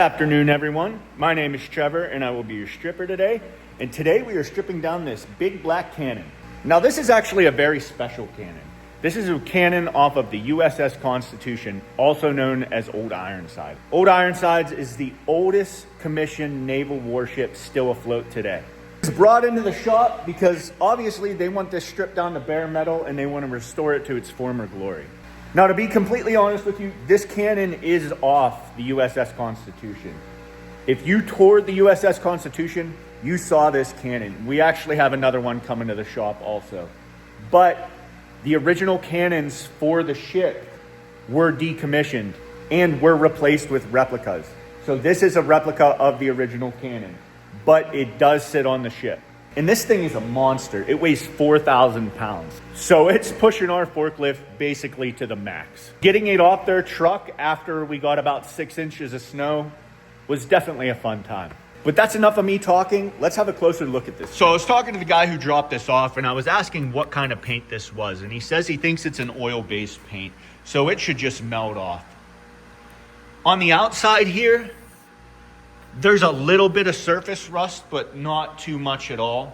Good afternoon, everyone. My name is Trevor and I will be your stripper today. And today we are stripping down this big black cannon. Now this is actually a very special cannon. This is a cannon off of the USS Constitution, also known as Old Ironsides. Old Ironsides is the oldest commissioned naval warship still afloat today. It's brought into the shop because obviously they want this stripped down to bare metal and they want to restore it to its former glory. Now, to be completely honest with you, this cannon is off the USS Constitution. If you toured the USS Constitution, you saw this cannon. We actually have another one coming to the shop also. But the original cannons for the ship were decommissioned and were replaced with replicas. So this is a replica of the original cannon, but it does sit on the ship. And this thing is a monster. It weighs 4,000 pounds. So it's pushing our forklift basically to the max. Getting it off their truck after we got about 6 inches of snow was definitely a fun time. But that's enough of me talking. Let's have a closer look at this. So I was talking to the guy who dropped this off and I was asking what kind of paint this was. And he says he thinks it's an oil-based paint. So it should just melt off. On the outside here, there's a little bit of surface rust, but not too much at all.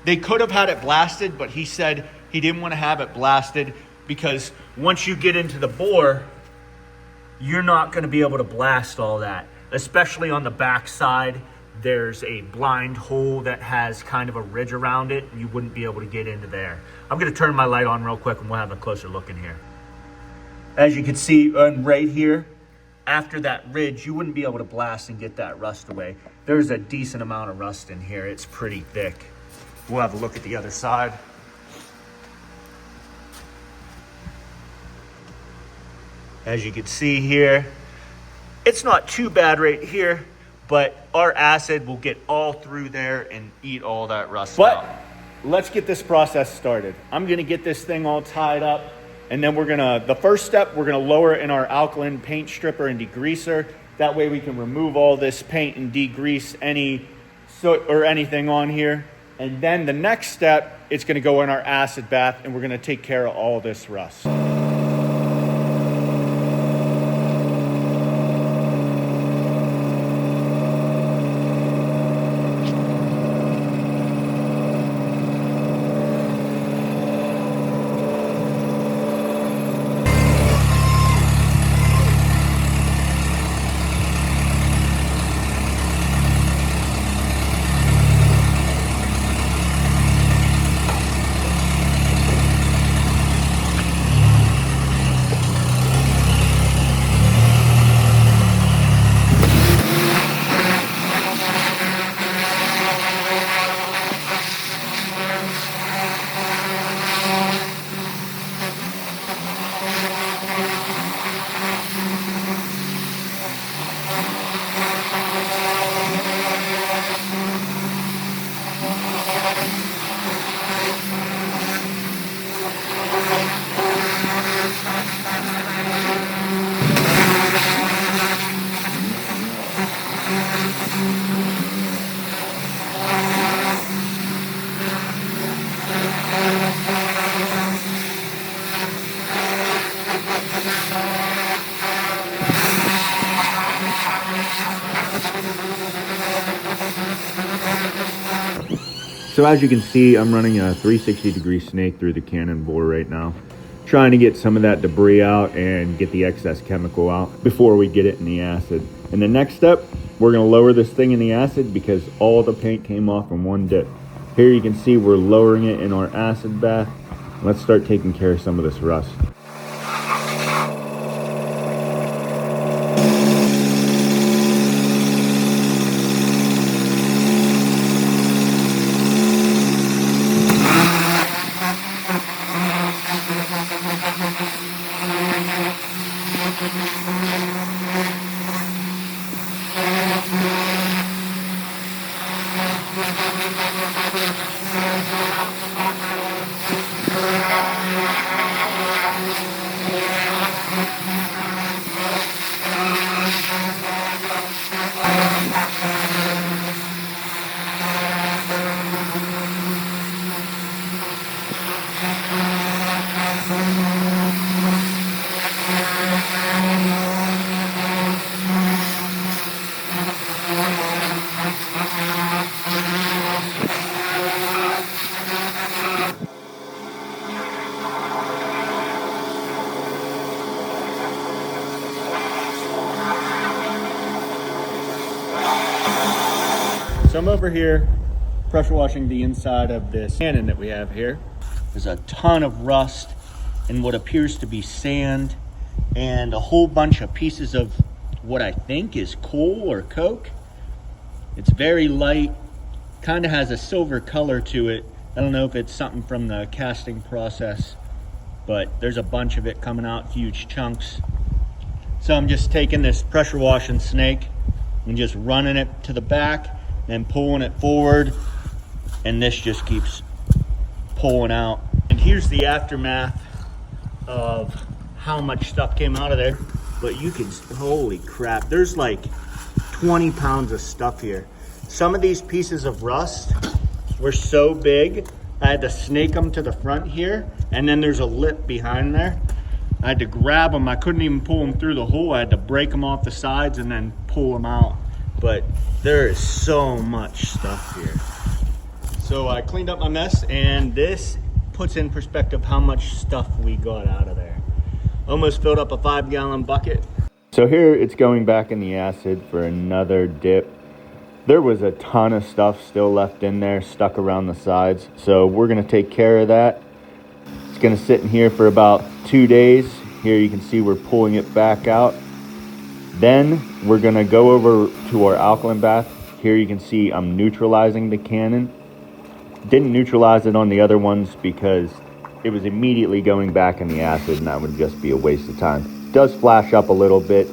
They could have had it blasted, but he said he didn't want to have it blasted because once you get into the bore, you're not going to be able to blast all that. Especially on the back side, there's a blind hole that has kind of a ridge around it. You wouldn't be able to get into there. I'm going to turn my light on real quick and we'll have a closer look in here. As you can see right here, after that ridge, you wouldn't be able to blast and get that rust away. There's a decent amount of rust in here. It's pretty thick. We'll have a look at the other side. As you can see here, it's not too bad right here, but our acid will get all through there and eat all that rust out. But let's get this process started. I'm gonna get this thing all tied up. And then the first step, we're gonna lower it in our Alkaline paint stripper and degreaser. That way we can remove all this paint and degrease any soot or anything on here. And then the next step, it's gonna go in our acid bath and we're gonna take care of all this rust. So as you can see, I'm running a 360-degree snake through the cannon bore right now, trying to get some of that debris out and get the excess chemical out before we get it in the acid. And the next step, we're going to lower this thing in the acid because all the paint came off in one dip. Here you can see we're lowering it in our acid bath. Let's start taking care of some of this rust. So I'm over here pressure washing the inside of this cannon that we have here. There's a ton of rust and what appears to be sand and a whole bunch of pieces of what I think is coal or coke. It's very light, kind of has a silver color to it. I don't know if it's something from the casting process, but there's a bunch of it coming out, huge chunks. So I'm just taking this pressure washing snake and just running it to the back and pulling it forward, and this just keeps pulling out. And here's the aftermath of how much stuff came out of there. But you can, holy crap, there's like 20 pounds of stuff here. Some of these pieces of rust were so big, I had to snake them to the front here, and then there's a lip behind there. I had to grab them. I couldn't even pull them through the hole. I had to break them off the sides and then pull them out. But there is so much stuff here. So I cleaned up my mess, and this puts in perspective how much stuff we got out of there. Almost filled up a 5-gallon bucket. So here it's going back in the acid for another dip. There was a ton of stuff still left in there, stuck around the sides. So we're gonna take care of that. It's gonna sit in here for about 2 days. Here you can see we're pulling it back out. Then we're gonna go over to our alkaline bath. Here you can see I'm neutralizing the cannon. Didn't neutralize it on the other ones because it was immediately going back in the acid, and that would just be a waste of time. It does flash up a little bit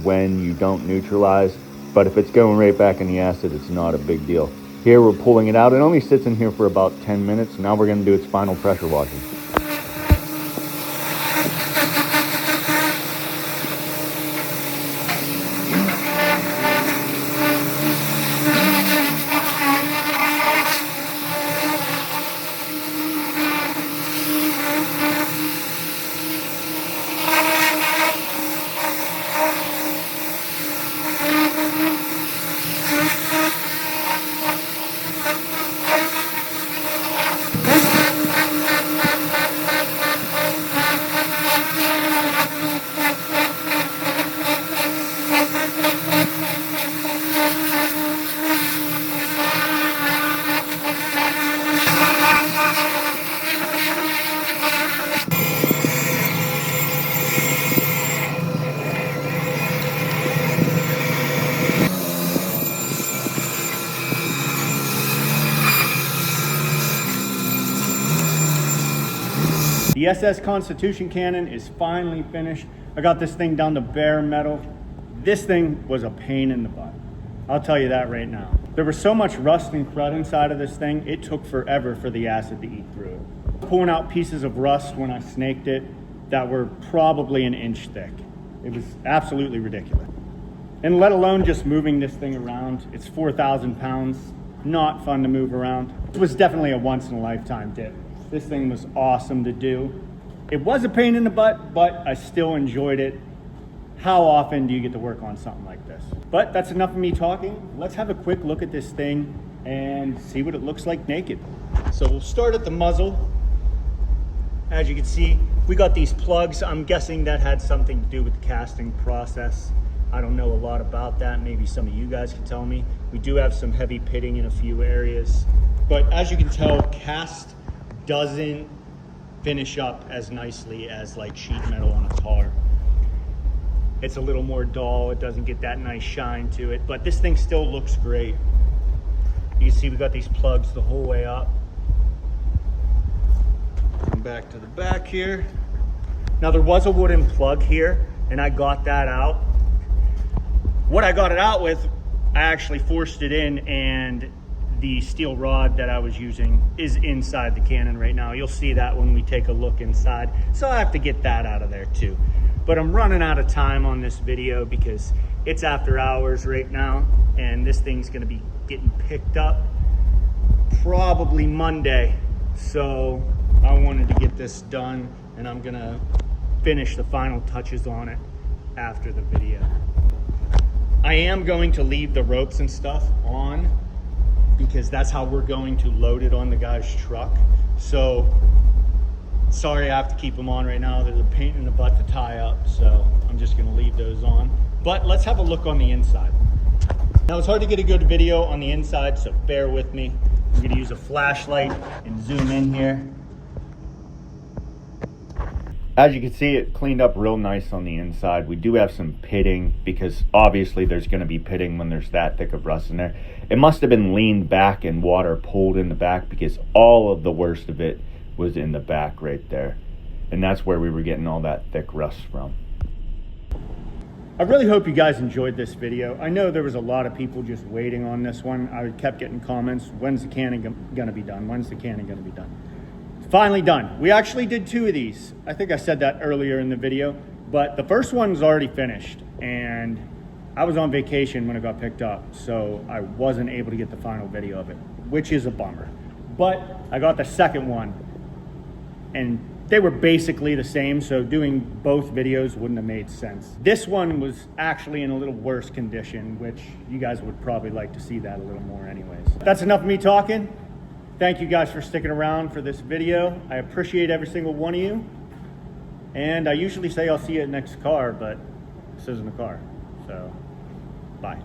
when you don't neutralize, but if it's going right back in the acid, it's not a big deal. Here we're pulling it out. It only sits in here for about 10 minutes. Now we're gonna do its final pressure washing. The SS Constitution cannon is finally finished. I got this thing down to bare metal. This thing was a pain in the butt. I'll tell you that right now. There was so much rust and crud inside of this thing, it took forever for the acid to eat through it. Pulling out pieces of rust when I snaked it that were probably an inch thick. It was absolutely ridiculous. And let alone just moving this thing around. It's 4,000 pounds, not fun to move around. It was definitely a once in a lifetime dip. This thing was awesome to do. It was a pain in the butt, but I still enjoyed it. How often do you get to work on something like this? But that's enough of me talking. Let's have a quick look at this thing and see what it looks like naked. So we'll start at the muzzle. As you can see, we got these plugs. I'm guessing that had something to do with the casting process. I don't know a lot about that. Maybe some of you guys can tell me. We do have some heavy pitting in a few areas. But as you can tell, cast doesn't finish up as nicely as like sheet metal on a car. It's a little more dull. It doesn't get that nice shine to it, but this thing still looks great. You can see we got these plugs the whole way up. Come back to the back here. Now there was a wooden plug here and I got that out. What I got it out with, I actually forced it in, and the steel rod that I was using is inside the cannon right now. You'll see that when we take a look inside. So I have to get that out of there too. But I'm running out of time on this video because it's after hours right now, and this thing's gonna be getting picked up probably Monday. So I wanted to get this done, and I'm gonna finish the final touches on it after the video. I am going to leave the ropes and stuff on because that's how we're going to load it on the guy's truck. So sorry I have to keep them on right now. There's a pain in the butt to tie up, so I'm just gonna leave those on. But let's have a look on the inside. Now it's hard to get a good video on the inside, so bear with me. I'm gonna use a flashlight and zoom in here. As you can see, it cleaned up real nice on the inside. We do have some pitting because obviously there's gonna be pitting when there's that thick of rust in there. It must have been leaned back and water pulled in the back because all of the worst of it was in the back right there. And that's where we were getting all that thick rust from. I really hope you guys enjoyed this video. I know there was a lot of people just waiting on this one. I kept getting comments, when's the cannon gonna be done? When's the cannon gonna be done? It's finally done. We actually did 2 of these. I think I said that earlier in the video, but the first one's already finished and I was on vacation when it got picked up, so I wasn't able to get the final video of it, which is a bummer. But I got the second one and they were basically the same, so doing both videos wouldn't have made sense. This one was actually in a little worse condition, which you guys would probably like to see that a little more anyways. That's enough of me talking. Thank you guys for sticking around for this video. I appreciate every single one of you. And I usually say I'll see you at next car, but this isn't a car, so bye.